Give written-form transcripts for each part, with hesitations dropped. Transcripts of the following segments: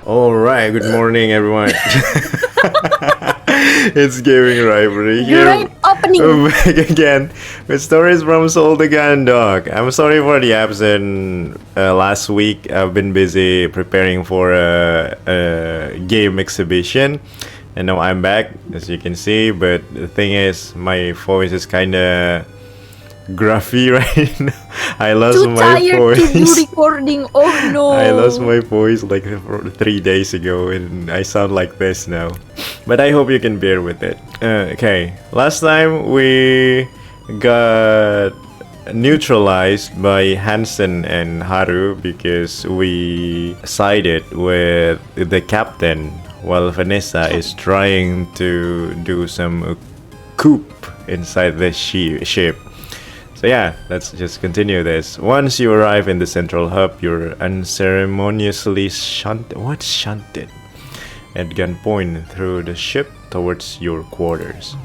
All right, good morning, everyone. It's Gaming Rivalry here. Great opening. Back again with stories from Soul the Gun Dog. I'm sorry for the absence. Last week I've been busy preparing for a game exhibition, and now I'm back, as you can see. But the thing is, my voice is kind of gruffy right now. I lost Too my tired to do voice. recording. Oh no. I lost my voice like 3 days ago, and I sound like this now. But I hope you can bear with it. Okay, last time we got neutralized by Hansen and Haru because we sided with the captain while Vanessa is trying to do some coup inside the ship. So yeah, let's just continue this. Once you arrive in the central hub, you're unceremoniously shunted at gunpoint through the ship towards your quarters.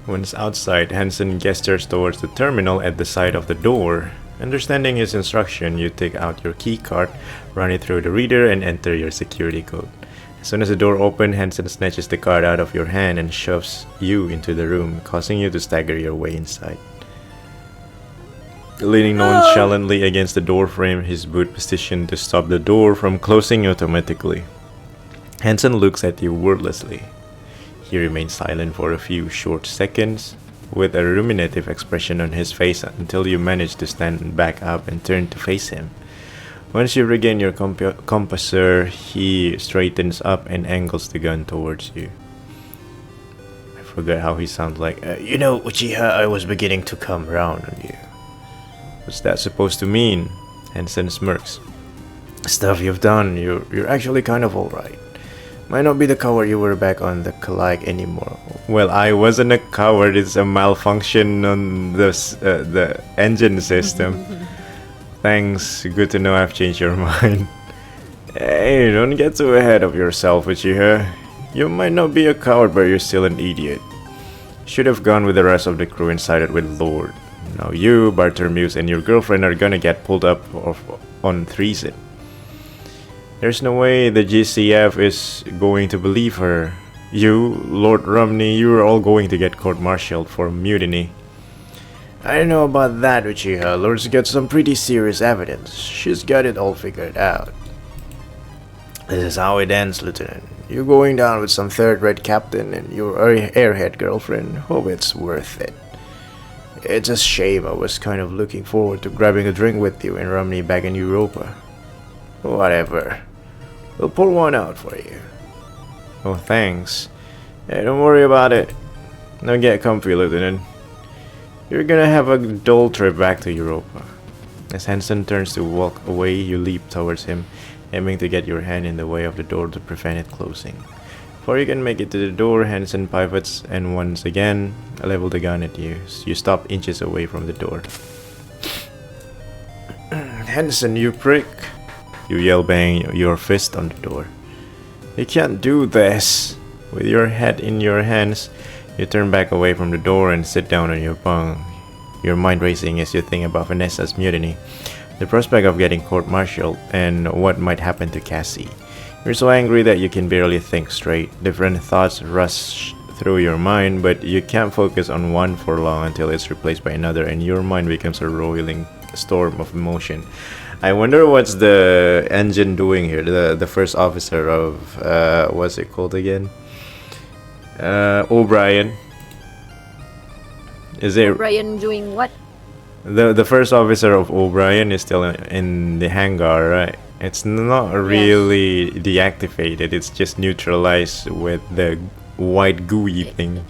Once outside, Hansen gestures towards the terminal at the side of the door. Understanding his instruction, you take out your key card, run it through the reader, and enter your security code. As soon as the door opens, Hansen snatches the card out of your hand and shoves you into the room, causing you to stagger your way inside. Leaning nonchalantly against the door frame, his boot positioned to stop the door from closing automatically. Hansen looks at you wordlessly. He remains silent for a few short seconds, with a ruminative expression on his face until you manage to stand back up and turn to face him. Once you regain your composure, he straightens up and angles the gun towards you. I forgot how he sounds like. You know, Uchiha, I was beginning to come round on you. What's that supposed to mean? Hansen smirks. Stuff you've done, you're actually kind of alright. Might not be the coward you were back on the Kalag anymore. Well, I wasn't a coward, it's a malfunction on the engine system. Thanks, good to know I've changed your mind. Hey, don't get too ahead of yourself, Uchiha. You might not be a coward, but you're still an idiot. Should have gone with the rest of the crew and sided with Lord. Now you, Bartolmeus, and your girlfriend are gonna get pulled up on treason. There's no way the GCF is going to believe her. You, Lord Romney, you're all going to get court-martialed for mutiny. I don't know about that, Uchiha. Lord's got some pretty serious evidence. She's got it all figured out. This is how it ends, Lieutenant. You're going down with some third-rate captain and your airhead girlfriend. Hope it's worth it. It's a shame. I was kind of looking forward to grabbing a drink with you and Romney back in Europa. Whatever. We'll pour one out for you. Oh, thanks. Hey, don't worry about it. Now get comfy, Lieutenant. You're gonna have a dull trip back to Europa. As Hansen turns to walk away, you leap towards him, aiming to get your hand in the way of the door to prevent it closing. Before you can make it to the door, Hansen pivots and once again levels the gun at you. You stop inches away from the door. Hansen, you prick! You yell, banging your fist on the door. You can't do this! With your head in your hands, you turn back away from the door and sit down on your bunk, your mind racing as you think about Vanessa's mutiny, the prospect of getting court-martialed, and what might happen to Cassie. You're so angry that you can barely think straight. Different thoughts rush through your mind, but you can't focus on one for long until it's replaced by another and your mind becomes a roiling storm of emotion. I wonder what's the engine doing here, the first officer of, what's it called again? O'Brien. Is it Brian doing what? the first officer of O'Brien is still in the hangar, right? It's not really deactivated. It's just neutralized with the white gooey thing.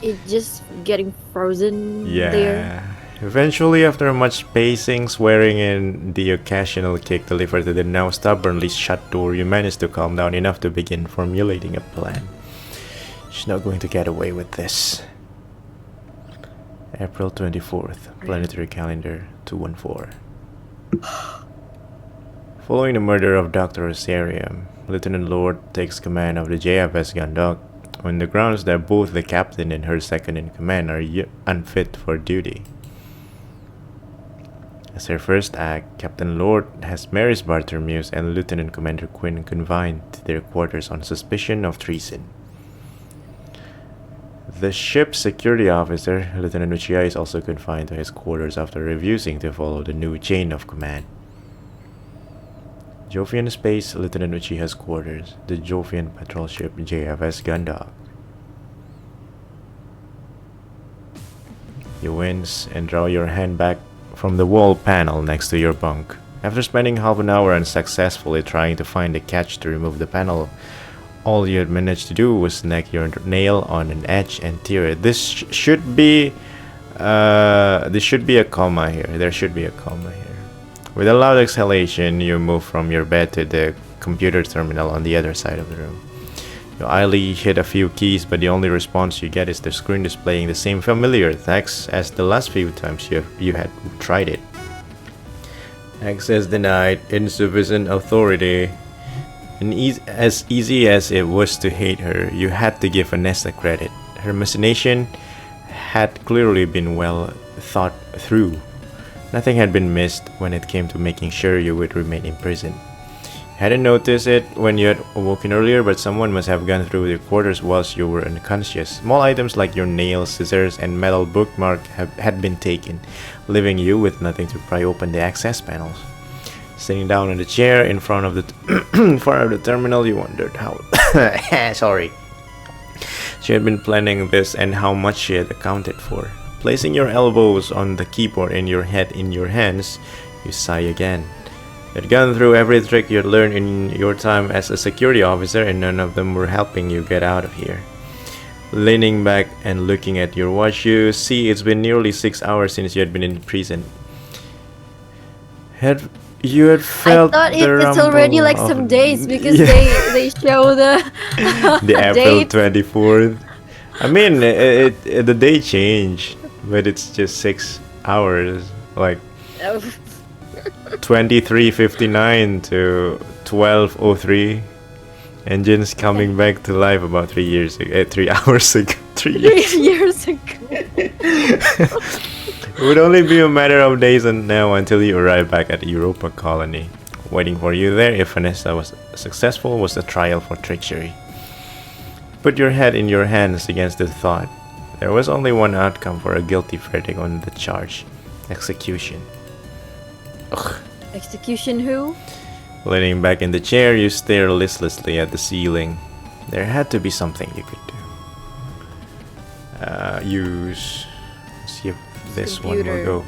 It's just getting frozen Yeah. there. Eventually, after much pacing, swearing, and the occasional kick delivered to the now stubbornly shut door, you manage to calm down enough to begin formulating a plan. She's not going to get away with this. April 24th, planetary calendar 214. Following the murder of Dr. Osarium, Lieutenant Lord takes command of the JFS Gundog on the grounds that both the captain and her second in command are unfit for duty. As her first act, Captain Lord has Maris Bartholomew and Lieutenant Commander Quinn confined to their quarters on suspicion of treason. The ship's security officer, Lieutenant Uchiha, is also confined to his quarters after refusing to follow the new chain of command. Jovian Space, Lieutenant Uchiha's quarters, the Jovian patrol ship JFS Gundog. You wince and draw your hand back from the wall panel next to your bunk. After spending half an hour unsuccessfully trying to find a catch to remove the panel, all you had managed to do was snag your nail on an edge and tear it. This should be a comma here. There should be a comma here. With a loud exhalation, you move from your bed to the computer terminal on the other side of the room. You idly hit a few keys, but the only response you get is the screen displaying the same familiar text as the last few times you had tried it. Access denied, insufficient authority. And as easy as it was to hate her, you had to give Vanessa credit. Her machination had clearly been well thought through. Nothing had been missed when it came to making sure you would remain in prison. Hadn't noticed it when you had awoken earlier, but someone must have gone through your quarters whilst you were unconscious. Small items like your nails, scissors, and metal bookmark had been taken, leaving you with nothing to pry open the access panels. Sitting down in the chair in front of the terminal, you wondered how sorry she had been planning this and how much she had accounted for. Placing your elbows on the keyboard and your head in your hands, you sigh again. You'd gone through every trick you'd learned in your time as a security officer, and none of them were helping you get out of here. Leaning back and looking at your watch, you see it's been nearly 6 hours since you had been in prison. You had felt I thought the it's already like rumble some of- days because Yeah. they show the the April date. 24th. I mean, the day changed, but it's just 6 hours, like 23:59 to 12:03. Engines coming back to life about 3 years ago, 3 hours ago, 3 years. 3 years ago. It would only be a matter of days and now until you arrive back at Europa Colony. Waiting for you there, if Vanessa was successful, was a trial for treachery. Put your head in your hands against the thought. There was only one outcome for a guilty verdict on the charge: execution. Ugh. Execution who? Leaning back in the chair, you stare listlessly at the ceiling. There had to be something you could do. See if this one will Computer. go.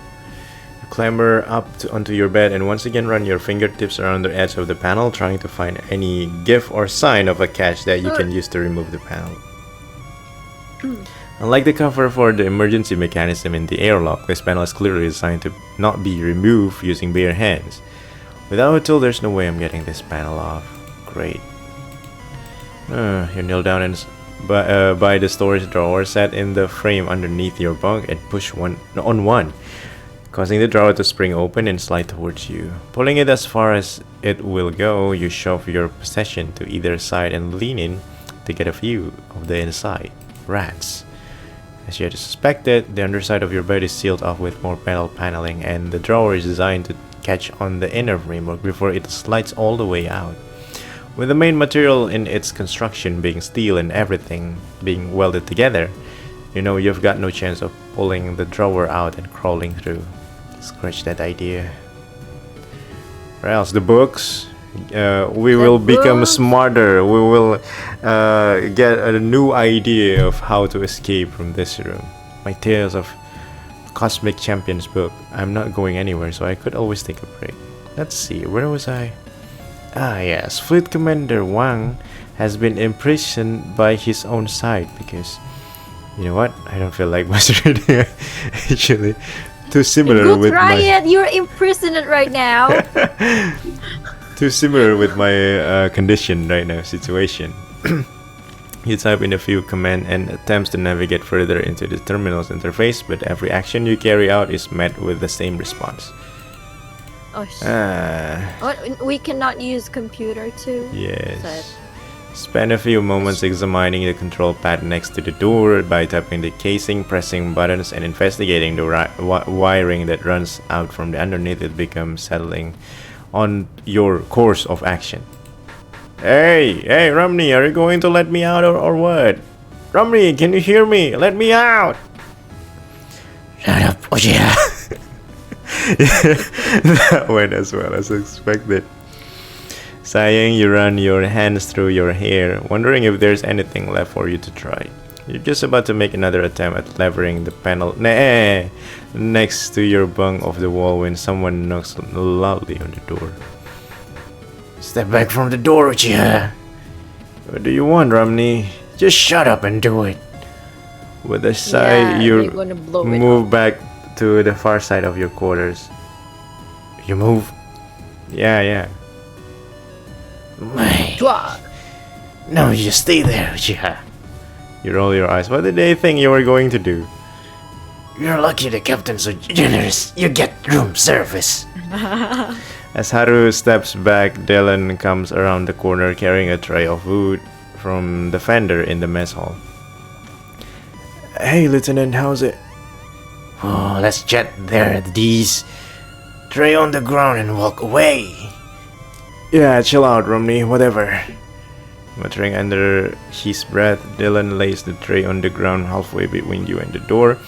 You clamber up onto your bed and once again run your fingertips around the edge of the panel, trying to find any gif or sign of a catch that you can use to remove the panel. Unlike the cover for the emergency mechanism in the airlock, this panel is clearly designed to not be removed using bare hands. Without a tool, there's no way I'm getting this panel off. Great. You kneel down and by the storage drawer set in the frame underneath your bunk and push one, causing the drawer to spring open and slide towards you. Pulling it as far as it will go, you shove your possession to either side and lean in to get a view of the inside. Rats. As you had suspected, the underside of your bed is sealed off with more metal paneling, and the drawer is designed to catch on the inner framework before it slides all the way out. With the main material in its construction being steel and everything being welded together, you know you've got no chance of pulling the drawer out and crawling through. Scratch that idea. Or else the books. We will become books. smarter. We will get a new idea of how to escape from this room. My Tales of Cosmic Champions book. I'm not going anywhere, so I could always take a break. Let's see, where was I? Ah yes, Fleet Commander Wang has been imprisoned by his own side because, you know what? I don't feel like much reading. Actually, too similar Go with try my it. You're imprisoned right now. too similar with my condition right now situation. You type in a few commands and attempts to navigate further into the terminal's interface, but every action you carry out is met with the same response. Oh, Ah, what? We cannot use computer too. yes. Sad. Spend a few moments examining the control pad next to the door by tapping the casing, pressing buttons, and investigating the wiring that runs out from the underneath. It becomes settling on your course of action. Hey, Romney, are you going to let me out or what? Romney, can you hear me? Let me out! Shut up, Uchiha! That went as well as expected. Sighing, you run your hands through your hair, wondering if there's anything left for you to try. You're just about to make another attempt at levering the panel next to your bunk of the wall when someone knocks loudly on the door. Step back from the door, Uchiha! What do you want, Romney? Just shut up and do it. With a sigh, you move back to the far side of your quarters. You move? Yeah. No, you just stay there, Uchiha. You roll your eyes. What did they think you were going to do? You're lucky the captain's so generous. You get room service. As Haru steps back, Dylan comes around the corner carrying a tray of food from the vendor in the mess hall. Hey, Lieutenant, how's it? Oh, let's chat there, these. Tray on the ground and walk away. Yeah, chill out, Romney, whatever. Muttering under his breath, Dylan lays the tray on the ground halfway between you and the door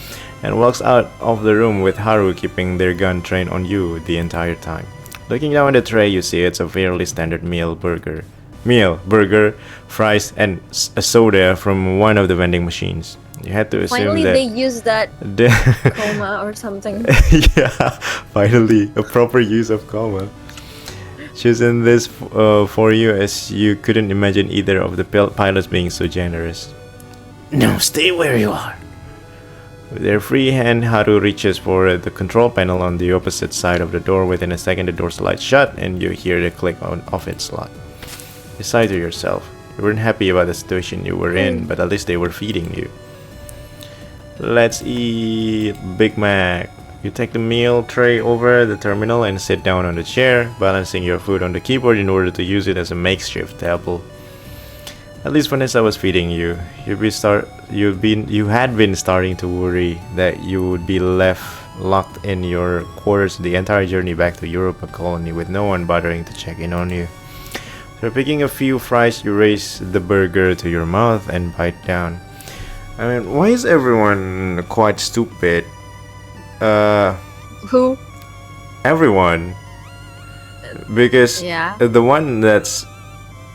and walks out of the room with Haru keeping their gun trained on you the entire time. Looking down at the tray, you see it's a fairly standard burger, fries, and a soda from one of the vending machines. You had to assume Finally, that they use that coma or something. Yeah, finally, a proper use of coma. Choosing this for you as you couldn't imagine either of the pilots being so generous. No, stay where you are. With their free hand, Haru reaches for the control panel on the opposite side of the door. Within a second, the door slides shut and you hear the click of its lock. You sigh to yourself. You weren't happy about the situation you were in, but at least they were feeding you. Let's eat Big Mac. You take the meal tray over the terminal and sit down on the chair, balancing your food on the keyboard in order to use it as a makeshift table. At least Vanessa was feeding you. You had been starting to worry that you would be left locked in your quarters the entire journey back to Europa Colony with no one bothering to check in on you. So picking a few fries, you raise the burger to your mouth and bite down. I mean, why is everyone quite stupid? Who? Everyone. Because Yeah. the one that's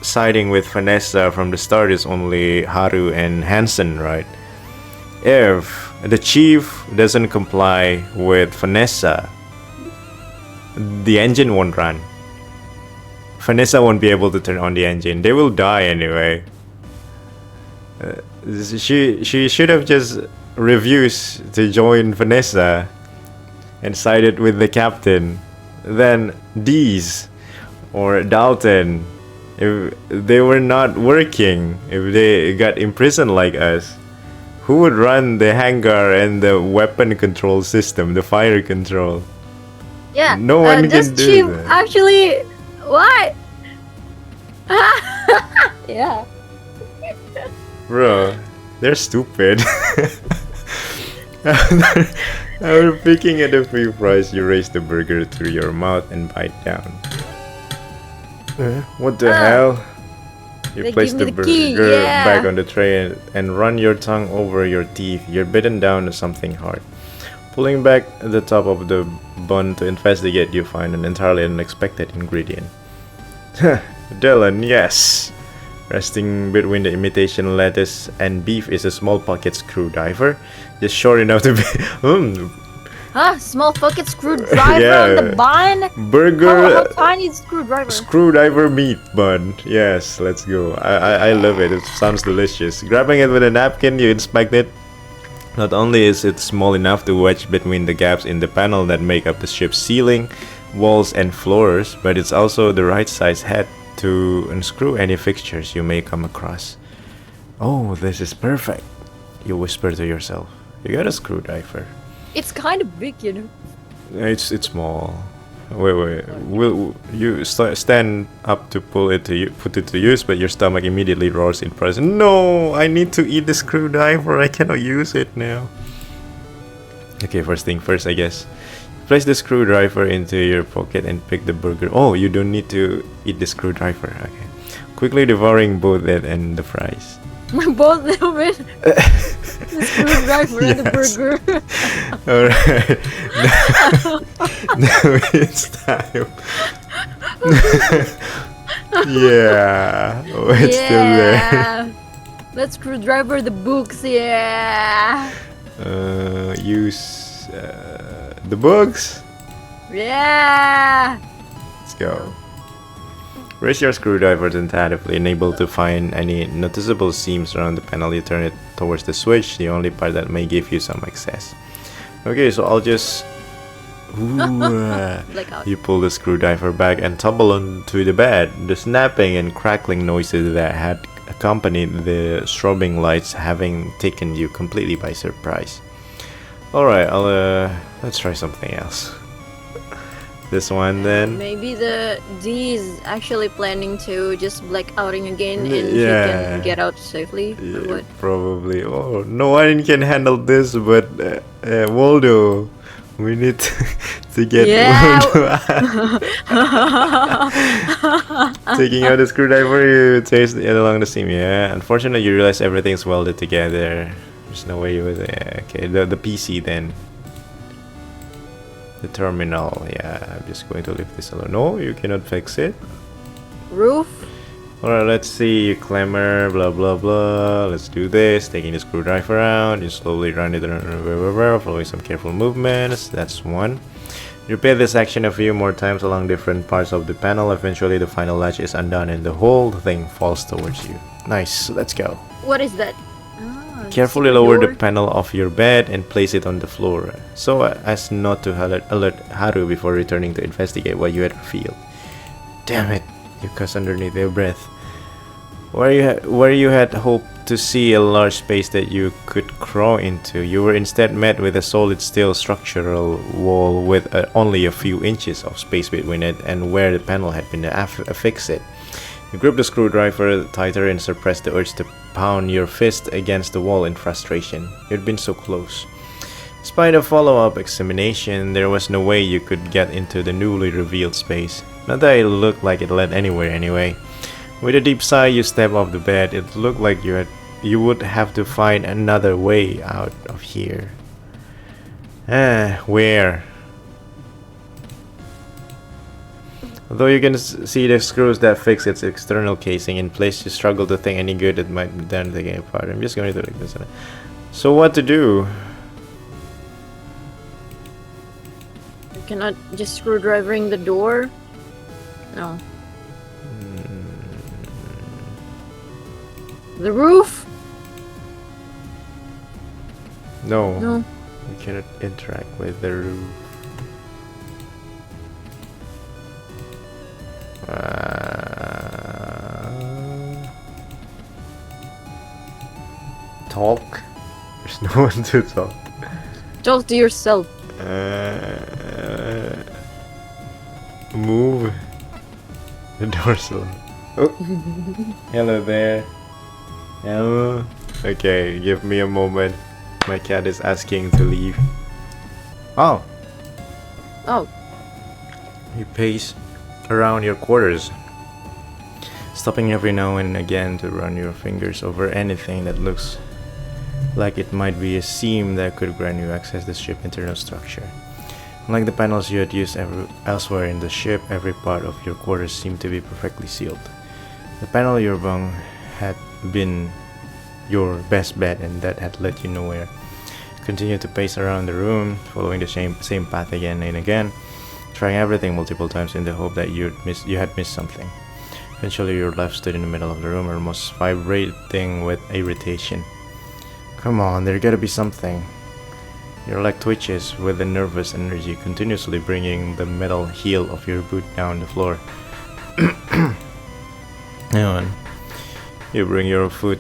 siding with Vanessa from the start is only Haru and Hansen, right? If the chief doesn't comply with Vanessa, the engine won't run. Vanessa won't be able to turn on the engine. They will die anyway. She should have just refused to join Vanessa and sided with the captain. Then Dees or Dalton, if they were not working, if they got imprisoned like us, who would run the hangar and the weapon control system, the fire control? Yeah. No one does can do Chief that. actually what? Yeah. Bro, they're stupid. After picking at a few fries, you raise the burger to your mouth and bite down. What the hell? You They place give me the the key, burger yeah. back on the tray and run your tongue over your teeth. You're bitten down to something hard. Pulling back the top of the bun to investigate, you find an entirely unexpected ingredient. Dylan, yes. Resting between the imitation lettuce and beef is a small pocket screwdriver, just short enough to be Small pocket screwdriver Yeah. on the bun? burger How tiny is screwdriver? screwdriver meat bun. Yes, let's go. I love it. It sounds delicious. Grabbing it with a napkin, you inspect it. Not only is it small enough to wedge between the gaps in the panel that make up the ship's ceiling, walls, and floors, but it's also the right size head to unscrew any fixtures you may come across. Oh, this is perfect, you whisper to yourself. You got a screwdriver. It's kind of big, you know. It's small. Wait. Will you stand up to put it to use, but your stomach immediately roars in protest. No, I need to eat the screwdriver. I cannot use it now. Okay, first thing first, I guess. Place the screwdriver into your pocket and pick the burger. Oh, you don't need to eat the screwdriver. Okay. Quickly devouring both it and the fries. Both of it. The screwdriver and the Yes. burger. Alright. Now it's time. Yeah. Oh, it's still there. Yeah. Let's screwdriver the books. Yeah. Use the books. Yeah. Let's go. Raise your screwdriver tentatively, unable to find any noticeable seams around the panel. You turn it towards the switch, the only part that may give you some access. Okay, so I'll just... Blackout. You pull the screwdriver back and tumble onto the bed. The snapping and crackling noises that had accompanied the strobing lights having taken you completely by surprise. Alright, let's try something else. This one then. Maybe the D is actually planning to just black outing again and he Yeah. can get out safely. Or Yeah, what? probably. Oh, no one can handle this, but Waldo, we need to get Yeah. Waldo out. Taking out the screwdriver, you chase it along the seam. Yeah, unfortunately, you realize everything's welded together. There's no way you would. Yeah, okay, the PC then. The terminal. Yeah, I'm just going to leave this alone. No, you cannot fix it. Roof? Alright, let's see. You clamor, blah blah blah. Let's do this. Taking the screwdriver out. You slowly run it around, following some careful movements. That's one. You repeat this action a few more times along different parts of the panel. Eventually, the final latch is undone and the whole thing falls towards you. Nice. Let's go. What is that? Ah, Carefully secret lower the door? panel off your bed and place it on the floor, so as not to alert Haru before returning to investigate what you had revealed. Damn it, you cuss underneath your breath. Where you had hoped to see a large space that you could crawl into, you were instead met with a solid steel structural wall with only a few inches of space between it and where the panel had been affixed. You grip the screwdriver tighter and suppress the urge to pound your fist against the wall in frustration. You'd been so close. Despite a follow-up examination, there was no way you could get into the newly revealed space. Not that it looked like it led anywhere anyway. With a deep sigh, you step off the bed. It looked like you would have to find another way out of here. Where? Although you can see the screws that fix its external casing in place, you struggle to think any good it might be done taking it apart. I'm just going to like this. So what to do? You cannot just screwdrivering the door? No. The roof? No. No. We cannot interact with the roof. Talk? There's no one to talk. Talk to yourself. Move. The door's locked. Oh. Hello there. Hello. Okay, give me a moment. My cat is asking to leave. Oh. Oh, You pace around your quarters, stopping every now and again to run your fingers over anything that looks like it might be a seam that could grant you access to the ship's internal structure. Unlike the panels you had used elsewhere in the ship, every part of your quarters seemed to be perfectly sealed. The panel your bunk had been your best bet, and that had led you nowhere. Continue to pace around the room, following the same path again and again, trying everything multiple times in the hope that you had missed something. Eventually, your left stood in the middle of the room, almost vibrating with irritation. Come on, there gotta be something. Your leg twitches with a nervous energy, continuously bringing the metal heel of your boot down the floor. Hang on. You bring your foot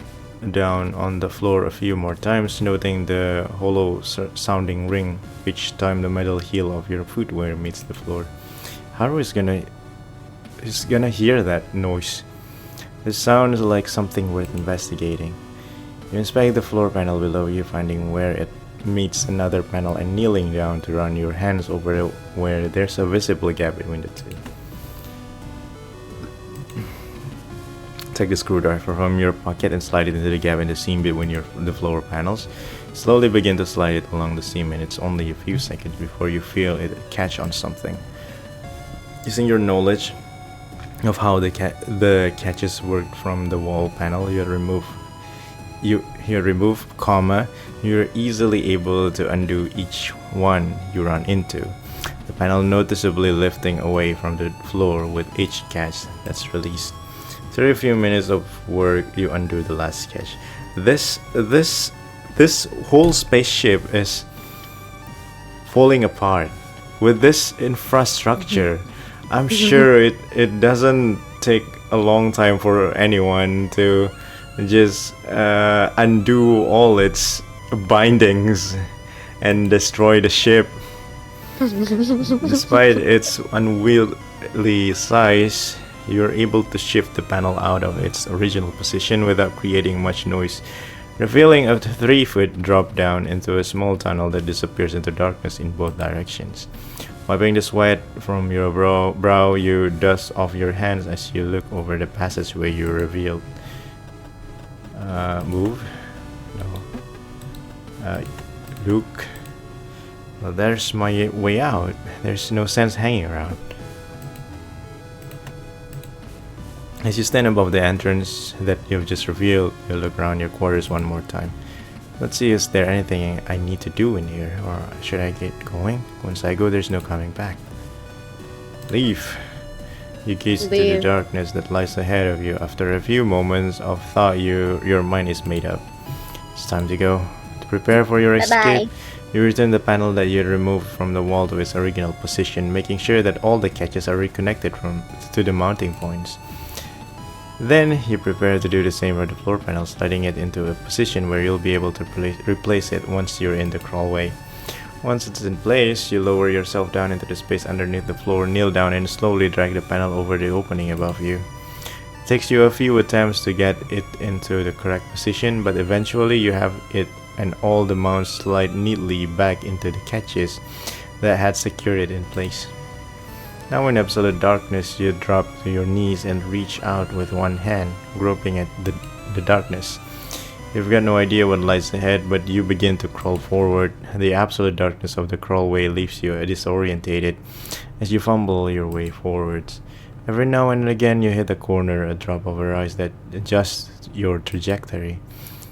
down on the floor a few more times, noting the hollow sounding ring each time the metal heel of your footwear meets the floor. Haru is gonna hear that noise. This sounds like something worth investigating. You inspect the floor panel below you, finding where it meets another panel and kneeling down to run your hands over it where there's a visible gap between the two. Take the screwdriver from your pocket and slide it into the gap in the seam between the floor panels. Slowly begin to slide it along the seam, and it's only a few seconds before you feel it catch on something. Using your knowledge of how the catches work from the wall panel, you remove comma, you're easily able to undo each one you run into. The panel noticeably lifting away from the floor with each catch that's released. After a few minutes of work, you undo the last catch. This whole spaceship is falling apart. With this infrastructure, I'm sure it doesn't take a long time for anyone to just undo all its bindings and destroy the ship. Despite its unwieldy size, you're able to shift the panel out of its original position without creating much noise, revealing a 3-foot drop down into a small tunnel that disappears into darkness in both directions. Wiping the sweat from your brow, you dust off your hands as you look over the passageway you revealed. Move? No. Luke. Well, there's my way out. There's no sense hanging around. As you stand above the entrance that you've just revealed, you look around your quarters one more time. Let's see, is there anything I need to do in here, or should I get going? Once I go, there's no coming back. Leave. You gaze into the darkness that lies ahead of you. After a few moments of thought, your mind is made up. It's time to go. To prepare for your escape, you return the panel that you removed from the wall to its original position, making sure that all the catches are reconnected to the mounting points. Then you prepare to do the same for the floor panel, sliding it into a position where you'll be able to replace it once you're in the crawlway. Once it's in place, you lower yourself down into the space underneath the floor, kneel down, and slowly drag the panel over the opening above you. It takes you a few attempts to get it into the correct position, but eventually you have it and all the mounts slide neatly back into the catches that had secured it in place. Now in absolute darkness, you drop to your knees and reach out with one hand, groping at the darkness. You've got no idea what lies ahead, but you begin to crawl forward. The absolute darkness of the crawlway leaves you disorientated as you fumble your way forwards. Every now and again you hit a corner, a drop of a rise that adjusts your trajectory.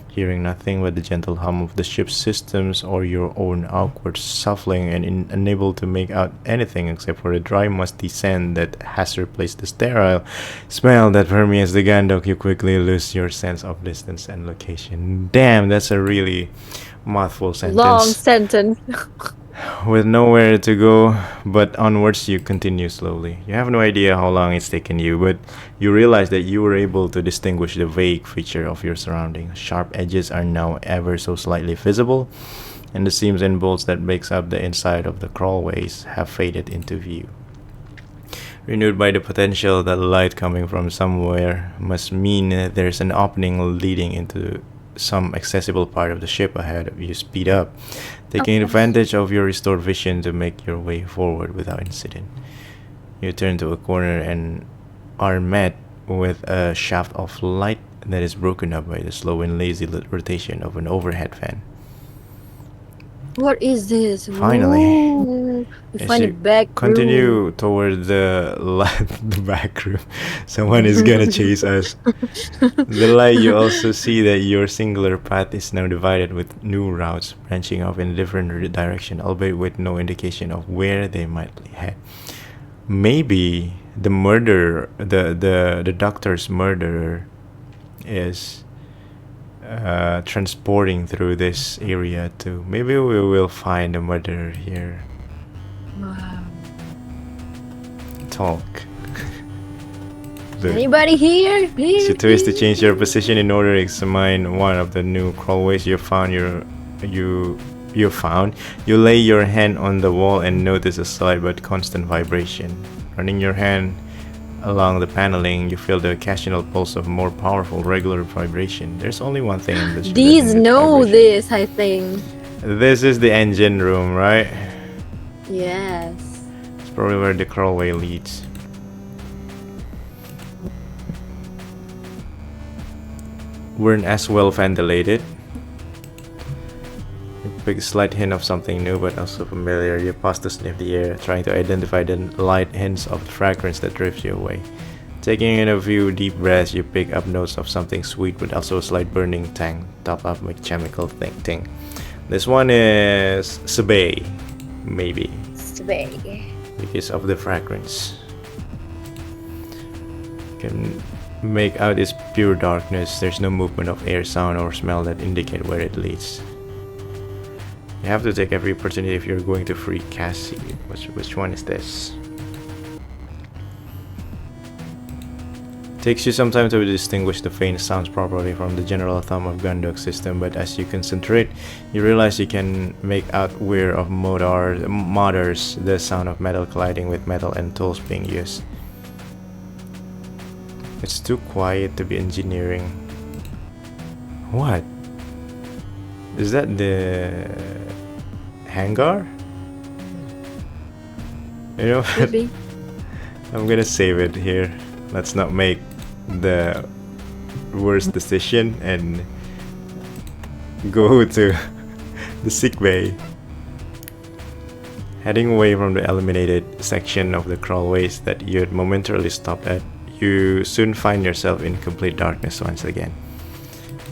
Hearing nothing but the gentle hum of the ship's systems or your own awkward shuffling, and unable to make out anything except for the dry musty sand that has replaced the sterile smell that permeates the Gandok, you quickly lose your sense of distance and location. Damn, that's a really mouthful sentence. Long sentence. With nowhere to go but onwards, you continue slowly. You have no idea how long it's taken you, but you realize that you were able to distinguish the vague feature of your surroundings. Sharp edges are now ever so slightly visible, and the seams and bolts that makes up the inside of the crawlways have faded into view. Renewed by the potential that light coming from somewhere must mean there's an opening leading into some accessible part of the ship ahead of you, speed up, taking advantage of your restored vision to make your way forward without incident. You turn to a corner and are met with a shaft of light that is broken up by the slow and lazy rotation of an overhead fan. What is this? Finally. Ooh, we As find you it back. continue toward the back room, someone is gonna chase us. The light, you also see that your singular path is now divided with new routes branching off in a different direction, albeit with no indication of where they might head. Maybe the murderer, the doctor's murderer, is transporting through this area too. Maybe we will find a murderer here. Wow. Talk. Look. Anybody here? So twist to change your position in order to examine one of the new crawlways you found. You lay your hand on the wall and notice a slight but constant vibration. Running your hand along the paneling, you feel the occasional pulse of more powerful regular vibration. There's only one thing in this These know vibration. this, I think. This is the engine room, right? Yes. It's probably where the crawlway leads. Weren't as well ventilated. You pick a slight hint of something new but also familiar. You pause to sniff the air, trying to identify the light hints of the fragrance that drifts you away. Taking in a few deep breaths, you pick up notes of something sweet but also a slight burning tang, top up with chemical thing. This one is Sabay, maybe, Sway. because of the fragrance. You can make out its pure darkness. There's no movement of air, sound, or smell that indicate where it leads. You have to take every opportunity if you're going to free Cassie. Which one is this? Takes you some time to distinguish the faint sounds properly from the general thumb of Gundog's system, but as you concentrate, you realize you can make out whir of motors, the sound of metal colliding with metal and tools being used. It's too quiet to be engineering. What? Is that the hangar? You know what? Maybe. I'm gonna save it here. Let's not make the worst decision and go to the sick bay. Heading away from the eliminated section of the crawlways that you had momentarily stopped at, you soon find yourself in complete darkness once again.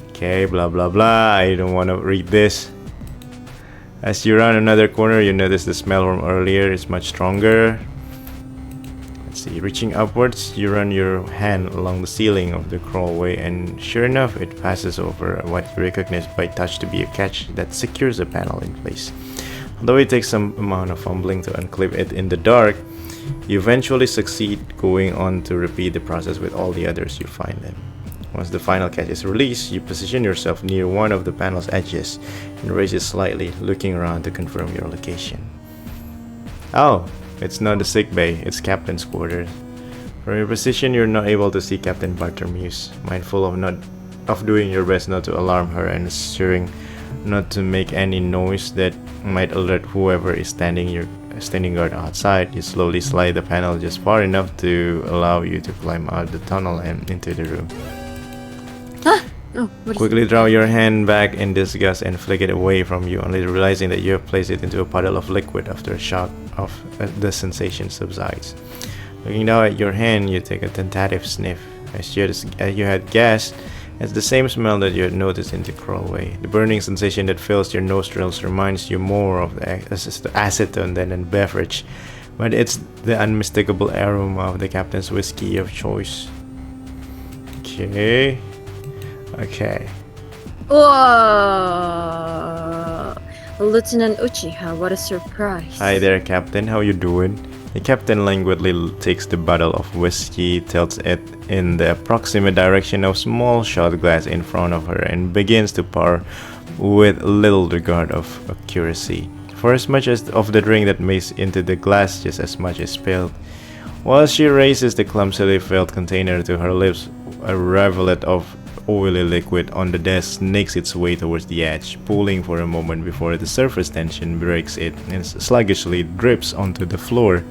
Okay, blah blah blah. I don't want to read this. As you round another corner, you notice the smell from earlier is much stronger. Let's see, reaching upwards, you run your hand along the ceiling of the crawlway, and sure enough, it passes over what you recognize by touch to be a catch that secures the panel in place. Although it takes some amount of fumbling to unclip it in the dark, you eventually succeed, going on to repeat the process with all the others you find them. Once the final catch is released, you position yourself near one of the panel's edges and raise it slightly, looking around to confirm your location. Oh, it's not the sick bay, it's Captain's quarters. From your position, you're not able to see Captain Bartholomew, mindful of doing your best not to alarm her and assuring not to make any noise that might alert whoever is standing guard outside. You slowly slide the panel just far enough to allow you to climb out the tunnel and into the room. Oh, what is Quickly draw your hand back in disgust and flick it away from you, only realizing that you have placed it into a puddle of liquid after a shock of the sensation subsides. Looking down at your hand, you take a tentative sniff. As you had guessed, it's the same smell that you had noticed in the crawlway. The burning sensation that fills your nostrils reminds you more of the acetone than a beverage, but it's the unmistakable aroma of the captain's whiskey of choice. Okay. Whoa! Lieutenant Uchiha, what a surprise. Hi there, Captain. How you doing? The captain languidly takes the bottle of whiskey, tilts it in the approximate direction of small shot glass in front of her, and begins to pour with little regard of accuracy. For as much as of the drink that makes into the glass, just as much is spilled. While she raises the clumsily filled container to her lips, a rivulet of oily liquid on the desk snakes its way towards the edge, pulling for a moment before the surface tension breaks it and sluggishly drips onto the floor.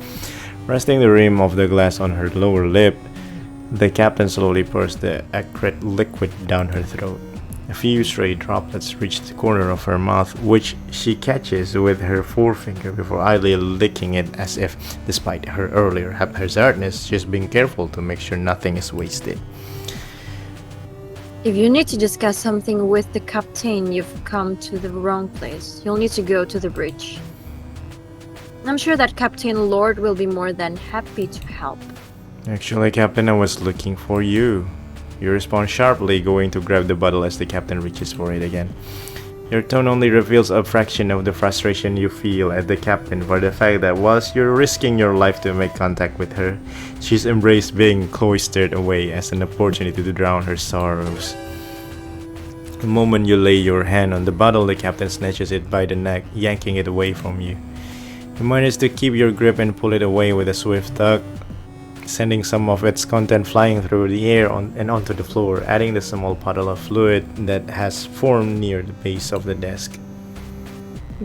Resting the rim of the glass on her lower lip, the captain slowly pours the acrid liquid down her throat. A few stray droplets reach the corner of her mouth, which she catches with her forefinger before idly licking it as if, despite her earlier haphazardness, she's being careful to make sure nothing is wasted. If you need to discuss something with the captain, you've come to the wrong place. You'll need to go to the bridge. I'm sure that Captain Lord will be more than happy to help. Actually, Captain, I was looking for you. You respond sharply, going to grab the bottle as the captain reaches for it again. Your tone only reveals a fraction of the frustration you feel at the captain for the fact that whilst you're risking your life to make contact with her, she's embraced being cloistered away as an opportunity to drown her sorrows. The moment you lay your hand on the bottle, the captain snatches it by the neck, yanking it away from you. You manage to keep your grip and pull it away with a swift tug, sending some of its content flying through the air and onto the floor, adding the small puddle of fluid that has formed near the base of the desk.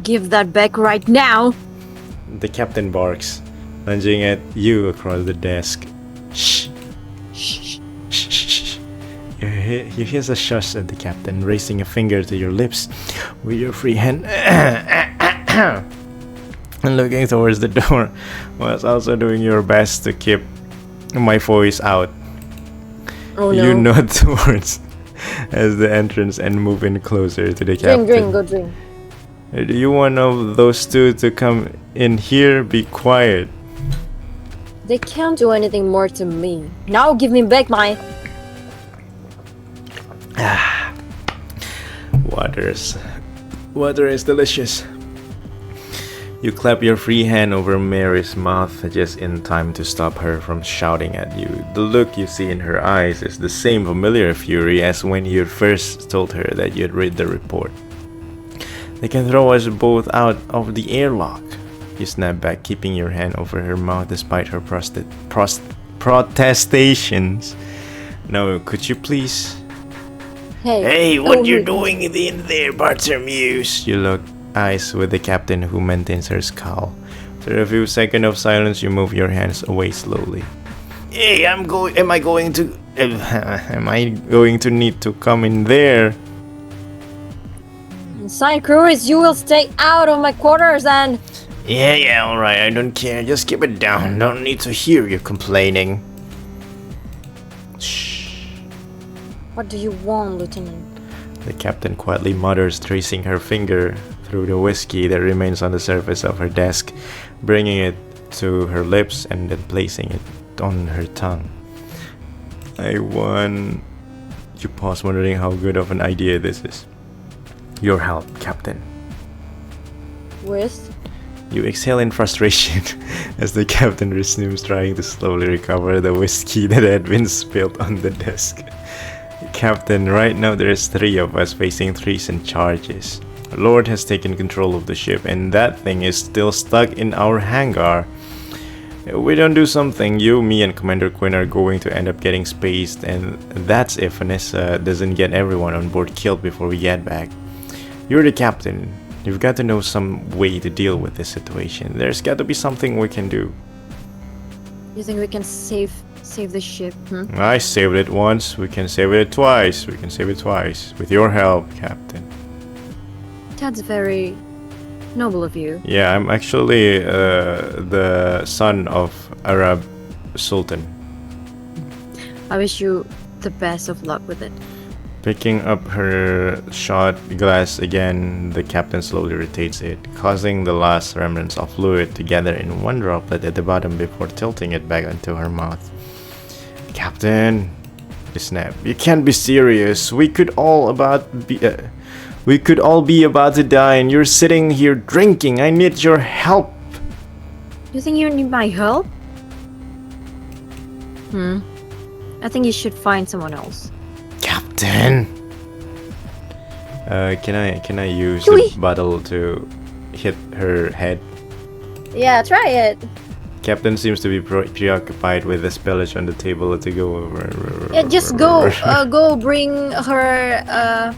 Give that back right now! The captain barks, lunging at you across the desk. Shh! Shh. Shh! Shh! You hear a shush at the captain, raising a finger to your lips with your free hand and looking towards the door, whilst also doing your best to keep my voice out. Oh no. You nod towards as the entrance and move in closer to the captain. Drink, go drink. Do you want of those two to come in here? Be quiet. They can't do anything more to me. Now give me back my... Water is delicious. You clap your free hand over Mary's mouth just in time to stop her from shouting at you. The look you see in her eyes is the same familiar fury as when you first told her that you'd read the report. They can throw us both out of the airlock. You snap back, keeping your hand over her mouth despite her protestations. No, could you please? Hey, what you doing in there, Bartholomews? You look eyes with the captain, who maintains her scowl. After a few seconds of silence, you move your hands away slowly. Hey, am I going to need to come in there? Inside crews, you will stay out of my quarters and... Yeah, alright, I don't care. Just keep it down. Don't need to hear you complaining. Shh. What do you want, Lieutenant? The captain quietly mutters, tracing her finger through the whiskey that remains on the surface of her desk, bringing it to her lips and then placing it on her tongue. You pause, wondering how good of an idea this is. Your help, Captain. With? You exhale in frustration as the captain resumes trying to slowly recover the whiskey that had been spilled on the desk. Captain, right now there's 3 of us facing treason charges. Lord has taken control of the ship and that thing is still stuck in our hangar. If we don't do something, you, me, and Commander Quinn are going to end up getting spaced, and that's if Vanessa doesn't get everyone on board killed before we get back. You're the captain. You've got to know some way to deal with this situation. There's got to be something we can do. You think we can save the ship, I saved it once. We can save it twice. We can save it twice. With your help, Captain. That's very noble of you. Yeah, I'm actually the son of Arab Sultan. I wish you the best of luck with it. Picking up her shot glass again, the captain slowly rotates it, causing the last remnants of fluid to gather in one droplet at the bottom before tilting it back into her mouth. Captain, you snap. You can't be serious. We could all be about to die, and you're sitting here drinking. I need your help. You think you need my help? I think you should find someone else. Captain. Can I use the bottle to hit her head? Yeah, try it. Captain seems to be preoccupied with the spillage on the table to go over. Yeah, just go bring her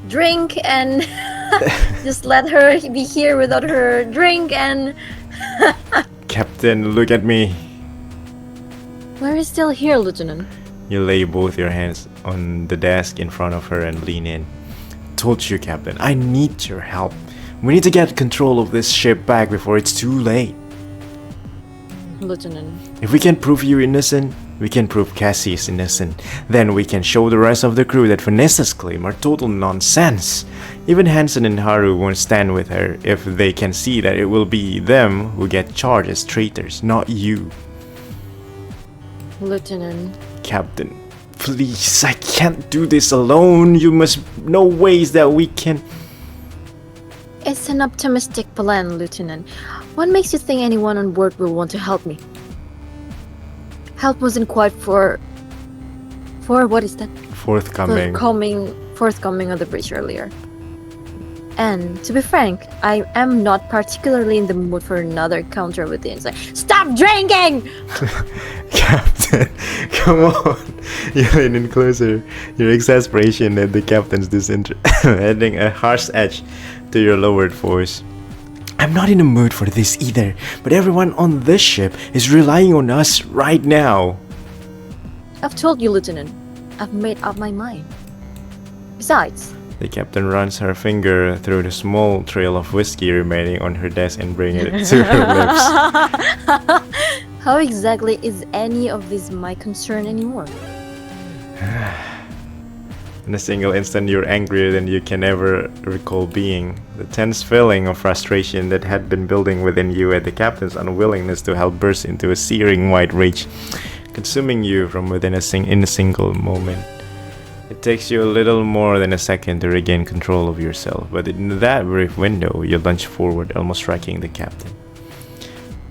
drink and just let her be here without her drink and... Captain, look at me. We're still here, Lieutenant. You lay both your hands on the desk in front of her and lean in. Told you, Captain, I need your help. We need to get control of this ship back before it's too late. Lieutenant. If we can prove you innocent, we can prove Cassie is innocent. Then we can show the rest of the crew that Vanessa's claims are total nonsense. Even Hansen and Haru won't stand with her if they can see that it will be them who get charged as traitors, not you. Lieutenant. Captain, please, I can't do this alone. You must know ways that we can... It's an optimistic plan, Lieutenant. What makes you think anyone on board will want to help me? Help wasn't quite for what is that? Forthcoming Forthcoming on the bridge earlier. And to be frank, I am not particularly in the mood for another encounter with the insect. Stop drinking! Captain, come on. You lean in closer, your exasperation at the captain's disinterest adding a harsh edge to your lowered voice. I'm not in the mood for this either, but everyone on this ship is relying on us right now. I've told you, Lieutenant. I've made up my mind. Besides, The captain runs her finger through the small trail of whiskey remaining on her desk and brings it to her lips. how exactly is any of this my concern anymore? In a single instant, you're angrier than you can ever recall being. The tense feeling of frustration that had been building within you at the captain's unwillingness to help burst into a searing white rage, consuming you from within in a single moment. It takes you a little more than a second to regain control of yourself, but in that brief window, you lunge forward, almost striking the captain.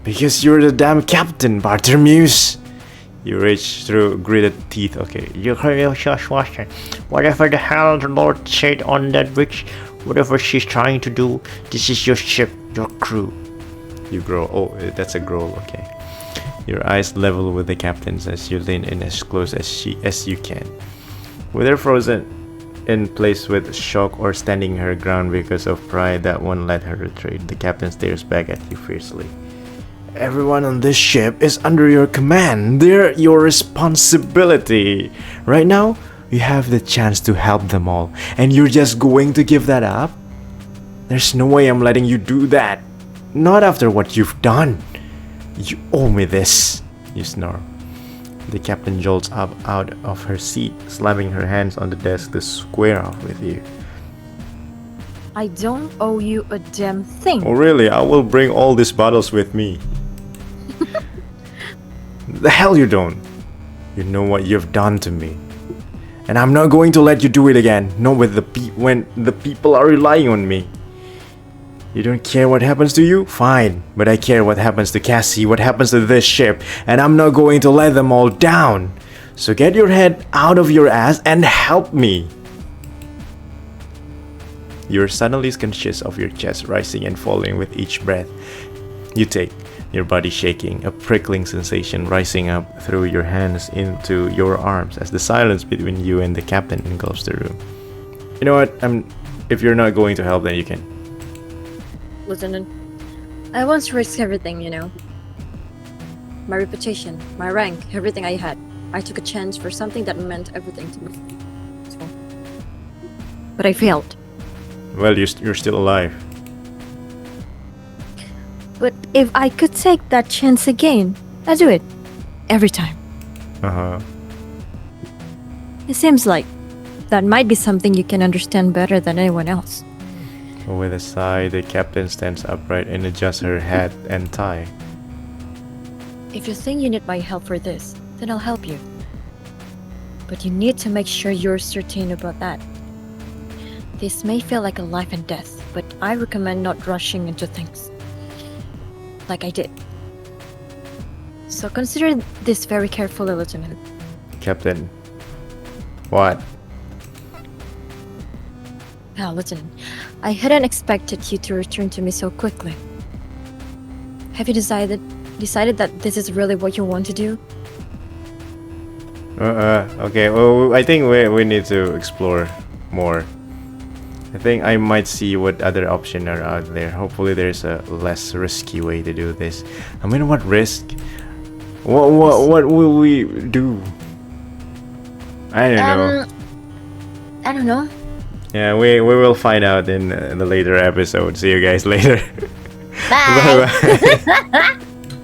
Because you're the damn captain, Bartholomeus! You rage through gritted teeth. Okay, you hear your watching. Whatever the hell the Lord said on that witch, whatever she's trying to do, this is your ship, your crew. You growl. Oh, that's a growl. Okay. Your eyes level with the captain's as you lean in as close as you can. Whether frozen in place with shock or standing her ground because of pride that won't let her retreat, the captain stares back at you fiercely. Everyone on this ship is under your command. They're your responsibility. Right now, you have the chance to help them all, and you're just going to give that up? There's no way I'm letting you do that. Not after what you've done. You owe me this, you snarl. The captain jolts up out of her seat, slamming her hands on the desk to square off with you. I don't owe you a damn thing. Oh really? I will bring all these bottles with me. The hell you don't. You know what you've done to me. And I'm not going to let you do it again. Not with when the people are relying on me. You don't care what happens to you? Fine. But I care what happens to Cassie, what happens to this ship. And I'm not going to let them all down. So get your head out of your ass and help me. You're suddenly conscious of your chest rising and falling with each breath you take, your body shaking, a prickling sensation rising up through your hands into your arms as the silence between you and the captain engulfs the room. You know what? If you're not going to help, then you can. Lieutenant, I once risked everything, you know. My reputation, my rank, everything I had. I took a chance for something that meant everything to me. So, but I failed. Well, you're still alive. But if I could take that chance again, I'd do it. Every time. Uh-huh. It seems like that might be something you can understand better than anyone else. With a sigh, the captain stands upright and adjusts her hat and tie. If you think you need my help for this, then I'll help you. But you need to make sure you're certain about that. This may feel like a life and death, but I recommend not rushing into things. Like I did. So consider this very carefully, Lieutenant. Captain. What? Now, Lieutenant, I hadn't expected you to return to me so quickly. Have you decided that this is really what you want to do? Okay, well, I think we need to explore more. I think I might see what other options are out there. Hopefully there's a less risky way to do this. I mean, what risk? What will we do? I don't know. I don't know. Yeah, we will find out in the later episode. See you guys later. Bye. Bye.